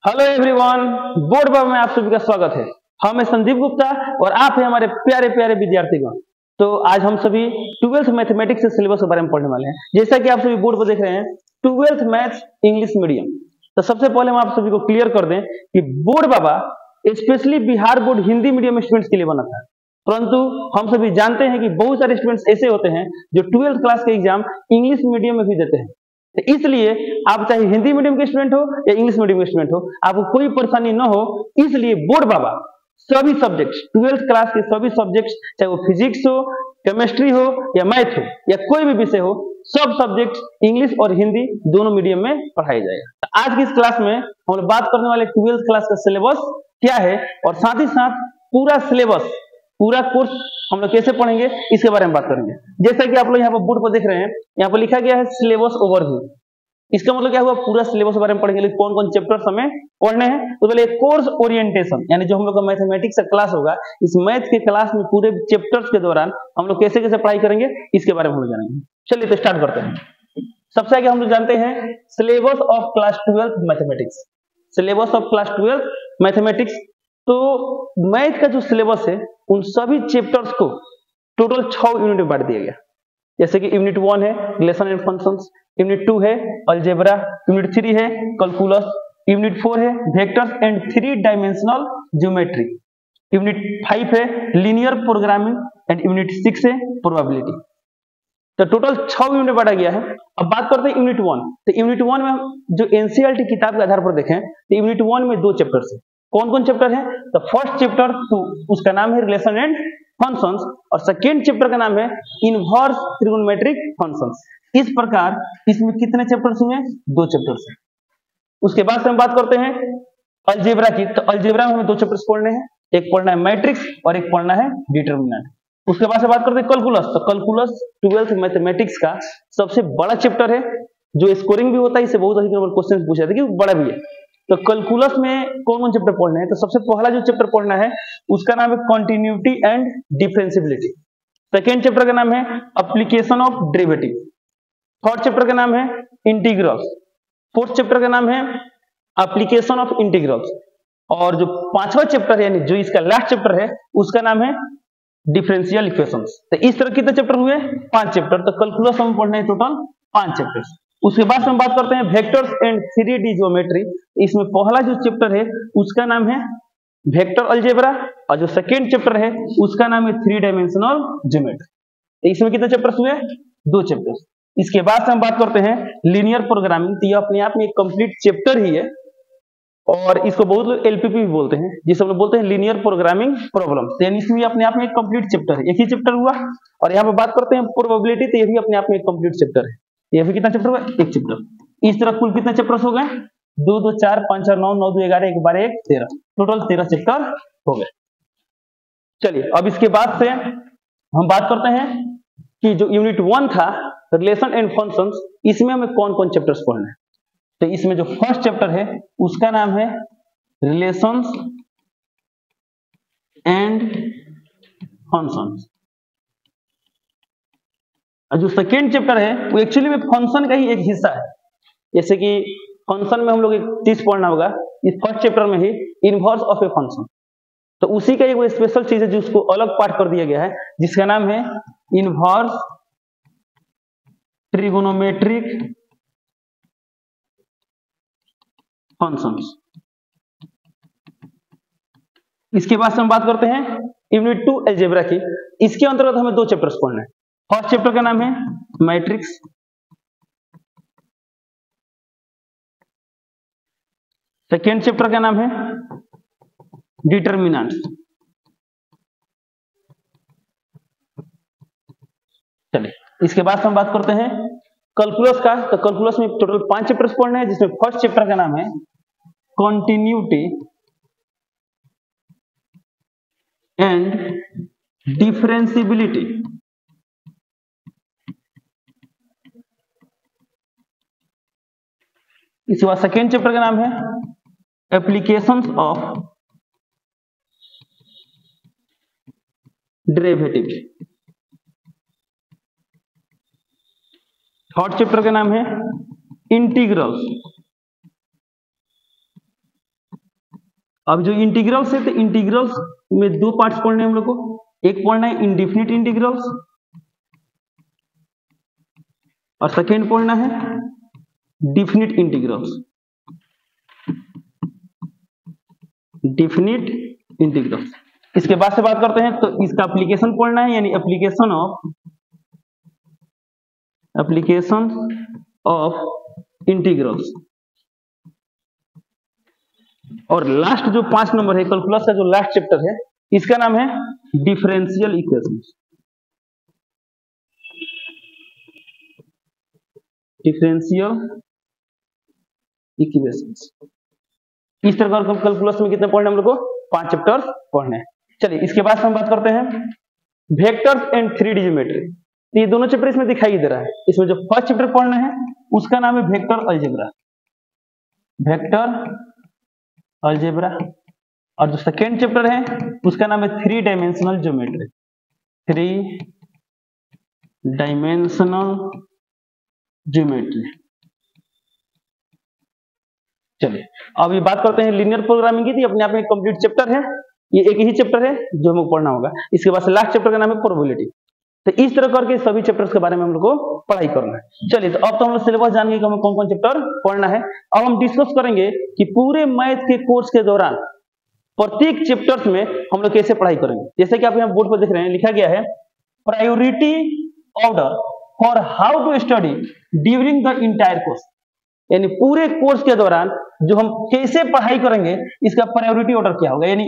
Hello everyone, board बाबा में आप सभी का स्वागत है। हम हैं संदीप गुप्ता और आप हैं हमारे प्यारे प्यारे विद्यार्थीगण। तो आज हम सभी 12th मैथमेटिक्स के सिलेबस के बारे में पढ़ने वाले हैं। जैसा कि आप सभी बोर्ड पर देख रहे हैं 12th मैथ्स इंग्लिश मीडियम। तो सबसे पहले हम आप सभी को क्लियर कर दें कि बोर्ड बाबा specially Bihar board Hindi medium students के लिए बना था, परंतु हम सभी जानते हैं कि बहुत सारे स्टूडेंट्स ऐसे होते हैं जो 12th क्लास के एग्जाम इंग्लिश मीडियम में भी देते हैं। तो इसलिए आप चाहे हिंदी मीडियम के स्टूडेंट हो या इंग्लिश मीडियम के स्टूडेंट हो, आपको कोई परेशानी न हो, इसलिए बोर्ड बाबा सभी सब्जेक्ट्स 12th क्लास के सभी सब्जेक्ट्स, चाहे वो फिजिक्स हो, केमिस्ट्री हो या मैथ हो या कोई भी विषय हो, सब सब्जेक्ट्स इंग्लिश और हिंदी दोनों मीडियम में पढ़ाया जाएगा। तो आज की इस क्लास में हम लोग बात करने वाले 12th क्लास का सिलेबस क्या है और साथ ही साथ पूरा सिलेबस, पूरा कोर्स हम लोग कैसे पढ़ेंगे इसके बारे में बात करेंगे। जैसा कि आप लोग यहाँ पर बोर्ड पर देख रहे हैं, यहाँ पर लिखा गया है सिलेबस ओवरव्यू। इसका मतलब क्या हुआ, पूरा सिलेबस के बारे में पढ़ेंगे, कौन कौन चैप्टर्स हमें पढ़ने हैं। तो पहले कोर्स ओरिएंटेशन, यानी जो हम लोग का मैथमेटिक्स का क्लास होगा, इस मैथ के क्लास में पूरे चैप्टर्स के दौरान हम लोग कैसे कैसे पढ़ाई करेंगे इसके बारे में हम लोग जानेंगे। चलिए तो स्टार्ट करते हैं। सबसे आगे हम लोग जानते हैं syllabus of class 12 mathematics. Syllabus of class 12 mathematics, तो मैथ का जो सिलेबस है उन सभी चैप्टर्स को टोटल 6 यूनिट में बांट दिया गया। जैसे कि यूनिट 1 है रिलेशन एंड फंक्शंस, यूनिट 2 है अलजेब्रा, यूनिट 3 है कैलकुलस, यूनिट 4 है vectors and 3 dimensional geometry, unit 5 है लीनियर प्रोग्रामिंग एंड यूनिट 6 है प्रोबेबिलिटी। तो टोटल 6 यूनिट बांटा गया है। अब बात करते हैं यूनिट 1। तो यूनिट 1 में हम जो एनसीईआरटी किताब के आधार पर देखें तो यूनिट 1 में 2 चैप्टर्स है। कौन कौन चैप्टर है? तो फर्स्ट चैप्टर तो उसका नाम है रिलेशन एंड फंक्शंस और सेकेंड चैप्टर का नाम है इनवर्स ट्रिगोनोमेट्रिक फंक्शंस। इस प्रकार इसमें कितने चैप्टर्स हुए? 2 चैप्टर्स है। उसके बाद से हम बात करते हैं अलजेब्रा की। तो अलजेब्रा में हमें 2 चैप्टर्स पढ़ने हैं, एक पढ़ना है मैट्रिक्स और एक पढ़ना है डिटरमिनेंट। उसके बाद से बात करते हैं कैलकुलस। तो कैलकुलस 12th मैथमेटिक्स का सबसे बड़ा चैप्टर है, जो स्कोरिंग भी होता है, इससे बहुत अधिक नंबर क्वेश्चन पूछे जाते हैं कि बड़ा भी है। तो कैलकुलस में कौन कौन चैप्टर पढ़ने हैं? तो सबसे पहला जो चैप्टर पढ़ना है उसका नाम है continuity and differentiability. Second chapter का नाम है application of derivative. Third chapter का नाम है इंटीग्रल्स। फोर्थ चैप्टर का नाम है एप्लीकेशन ऑफ इंटीग्रल्स और जो पांचवा चैप्टर है, यानी जो इसका लास्ट चैप्टर है, उसका नाम है डिफरेंशियल इक्वेशंस। तो इस तरह कितने चैप्टर हुए? 5 चैप्टर। तो कैलकुलस में पढ़ने हैं टोटल 5 चैप्टर्स। उसके बाद हम बात करते हैं वेक्टर्स एंड 3D ज्योमेट्री। इसमें पहला जो चैप्टर है उसका नाम है वेक्टर अलजेब्रा और जो सेकेंड चैप्टर है उसका नाम है 3 डायमेंशनल ज्योमेट्री। इसमें कितने चैप्टर्स हुए? 2 चैप्टर्स। इसके बाद हम बात करते हैं लीनियर प्रोग्रामिंग। तो यह अपने आप में एक कंप्लीट चैप्टर ही है और इसको बहुत लोग एलपीपी भी बोलते हैं, जिसे हम लोग बोलते हैं लीनियर प्रोग्रामिंग प्रॉब्लम। यानी इसमें अपने आप में एक कंप्लीट चैप्टर है, एक ही चैप्टर हुआ। और यहाँ पे बात करते हैं प्रोबेबिलिटी, तो ये भी अपने आप में एक कंप्लीट चैप्टर है। ये भी कितना चैप्टर हुआ? एक चैप्टर। इस तरह कुल कितने चैप्टर्स हो गए? 2 2 4 5 4 9 9 2 11 1 12 1 13, टोटल 13 चैप्टर हो गए। चलिए अब इसके बाद से हम बात करते हैं कि जो यूनिट 1 था रिलेशन एंड फंक्शंस, इसमें हमें कौन कौन चैप्टर्स पढ़ने हैं। तो इसमें जो फर्स्ट चैप्टर है उसका नाम है रिलेशंस एंड फंक्शंस और जो सेकेंड चैप्टर है वो एक्चुअली में फंक्शन का ही एक हिस्सा है। जैसे कि फंक्शन में हम लोग एक चीज पढ़ना होगा, इस फर्स्ट चैप्टर में ही इनवर्स ऑफ ए फंक्शन। तो उसी का एक स्पेशल चीज है जिसको अलग पार्ट कर दिया गया है, जिसका नाम है इनवर्स ट्रिगोनोमेट्रिक फंक्शंस। इसके बाद हम बात करते हैं यूनिट 2 अलजेब्रा की। इसके अंतर्गत हमें 2 चैप्टर्स पढ़ना है। फर्स्ट चैप्टर का नाम है मैट्रिक्स, सेकेंड चैप्टर का नाम है डिटरमिनेंट्स। चलिए इसके बाद हम बात करते हैं कैलकुलस का। तो कैलकुलस में टोटल 5 चैप्टर्स पढ़ने हैं, जिसमें फर्स्ट चैप्टर का नाम है कॉन्टिन्यूटी एंड डिफरेंशिएबिलिटी। इसके बाद सेकेंड चैप्टर का नाम है applications of derivative. Third chapter का नाम है इंटीग्रल्स अब जो इंटीग्रल्स है, तो इंटीग्रल्स में दो पार्ट्स पढ़ने हैं हम लोग को। एक पढ़ना है इंडिफिनिट इंटीग्रल्स और सेकेंड पढ़ना है डिफिनिट इंटीग्रल्स। डिफिनिट इंटीग्रल्स, इसके बाद से बात करते हैं, तो इसका एप्लीकेशन पढ़ना है, यानी एप्लीकेशन ऑफ इंटीग्रल्स। और लास्ट जो 5 नंबर है कैलकुलस का जो लास्ट चैप्टर है, इसका नाम है डिफरेंशियल इक्वेशंस। डिफरेंशियल इक्वेशंस, इस तरह का कैलकुलस में कितने पढ़ने हम लोग को? 5 चैप्टर्स पढ़ने हैं। चलिए इसके बाद हम बात करते हैं वेक्टर्स एंड 3D ज्योमेट्री। तो ये दोनों चैप्टर इसमें दिखाई दे रहा है। इसमें जो फर्स्ट चैप्टर पढ़ना है उसका नाम है वेक्टर अलजेब्रा, वेक्टर अलजेब्रा। और जो सेकेंड चैप्टर है उसका नाम है 3 डायमेंशनल ज्योमेट्री, 3 डायमेंशनल ज्योमेट्री। चलिए अब ये बात करते हैं लीनियर प्रोग्रामिंग की। थी अपने आप में कंप्लीट चैप्टर है, ये एक ही चैप्टर है जो हमें पढ़ना होगा। इसके बाद से लास्ट चैप्टर का नाम है प्रोबेबिलिटी। तो इस तरह करके सभी चैप्टर्स के बारे में हम लोग को पढ़ाई करना है। चलिए तो अब तो हम लोग सिलेबस जान गए कि हमें कौन कौन चैप्टर पढ़ना है। अब हम डिस्कस करेंगे कि पूरे मैथ के कोर्स के दौरान प्रत्येक चैप्टर्स में हम लोग कैसे पढ़ाई करेंगे। जैसे कि आप यहाँ बोर्ड पर देख रहे हैं, लिखा गया है priority order for how to study during the entire course, यानी पूरे कोर्स के दौरान जो हम कैसे पढ़ाई करेंगे इसका प्रायोरिटी ऑर्डर क्या होगा, यानी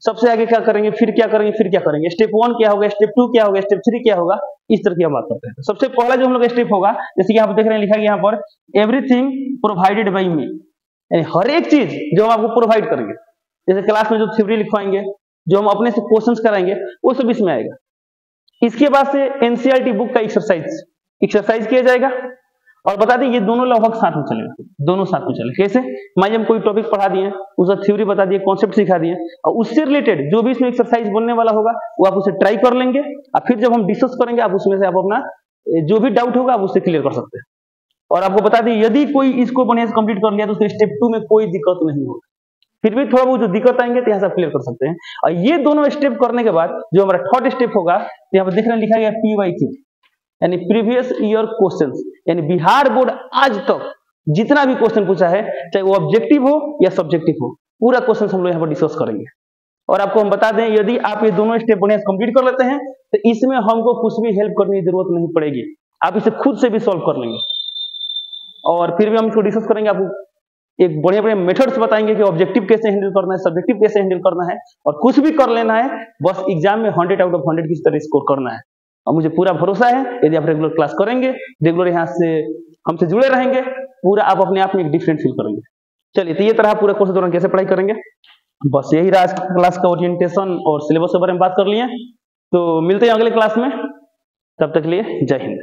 सबसे आगे क्या करेंगे, फिर क्या करेंगे, फिर क्या करेंगे, स्टेप 1 क्या होगा, स्टेप 2 क्या होगा, स्टेप 3 क्या होगा, इस तरह की हम बात करते हैं। तो सबसे पहला जो हम लोग स्टेप होगा, जैसे कि आप देख रहे हैं लिखा गया यहाँ पर एवरीथिंग प्रोवाइडेड बाय मी, यानी हर एक चीज जो हम आपको प्रोवाइड करेंगे, जैसे क्लास में जो थ्योरी लिखवाएंगे, जो हम अपने से क्वेश्चंस कराएंगे, वो सब इसमें आएगा। इसके बाद से एनसीईआरटी बुक का एक्सरसाइज किया जाएगा। और बता दें ये दोनों लगभग साथ में चलेगा, दोनों साथ में चलेगा। कैसे? मान लीजिए हम कोई टॉपिक पढ़ा दिए, उसका थ्योरी बता दिए, कॉन्सेप्ट सिखा दिए, और उससे रिलेटेड जो भी इसमें एक्सरसाइज बनने वाला होगा वो आप उसे ट्राई कर लेंगे, और फिर जब हम डिस्कस करेंगे आप उसमें से आप अपना जो भी डाउट होगा आप उससे क्लियर कर सकते हैं। और आपको बता दें यदि कोई इसको बढ़िया से कंप्लीट कर लिया तो उसके स्टेप 2 में कोई दिक्कत नहीं होगी। फिर भी थोड़ा बहुत जो दिक्कत आएंगे तो यहाँ से आप क्लियर कर सकते हैं। और ये दोनों स्टेप करने के बाद जो हमारा थर्ड स्टेप होगा, यहाँ पर देख रहे हैं लिखा गया PYQ, यानी प्रीवियस ईयर क्वेश्चंस, यानी बिहार बोर्ड आज तक जितना भी क्वेश्चन पूछा है, चाहे वो ऑब्जेक्टिव हो या सब्जेक्टिव हो, पूरा क्वेश्चन हम लोग यहाँ पर डिस्कस करेंगे। और आपको हम बता दें यदि आप ये दोनों स्टेप बढ़िया से कंप्लीट कर लेते हैं तो इसमें हमको कुछ भी हेल्प करने की जरूरत नहीं पड़ेगी, आप इसे खुद से भी सॉल्व कर लेंगे। और फिर भी हम इसको डिस्कस करेंगे, आपको एक बढ़िया बढ़िया मेथड्स बताएंगे कि ऑब्जेक्टिव कैसे हैंडल करना है, सब्जेक्टिव कैसे हैंडल करना है, और कुछ भी कर लेना है, बस एग्जाम में 100 आउट ऑफ 100 किस तरह स्कोर करना है। और मुझे पूरा भरोसा है यदि आप रेगुलर क्लास करेंगे, रेगुलर यहाँ से हमसे जुड़े रहेंगे, पूरा आप अपने आप में एक डिफरेंट फील करेंगे। चलिए तो ये तरह पूरा कोर्स के दौरान कैसे पढ़ाई करेंगे, बस यही रहा आज क्लास का ओरिएंटेशन और सिलेबस के बारे में बात कर लिए। तो मिलते हैं अगले क्लास में, तब तक के लिए जय हिंद।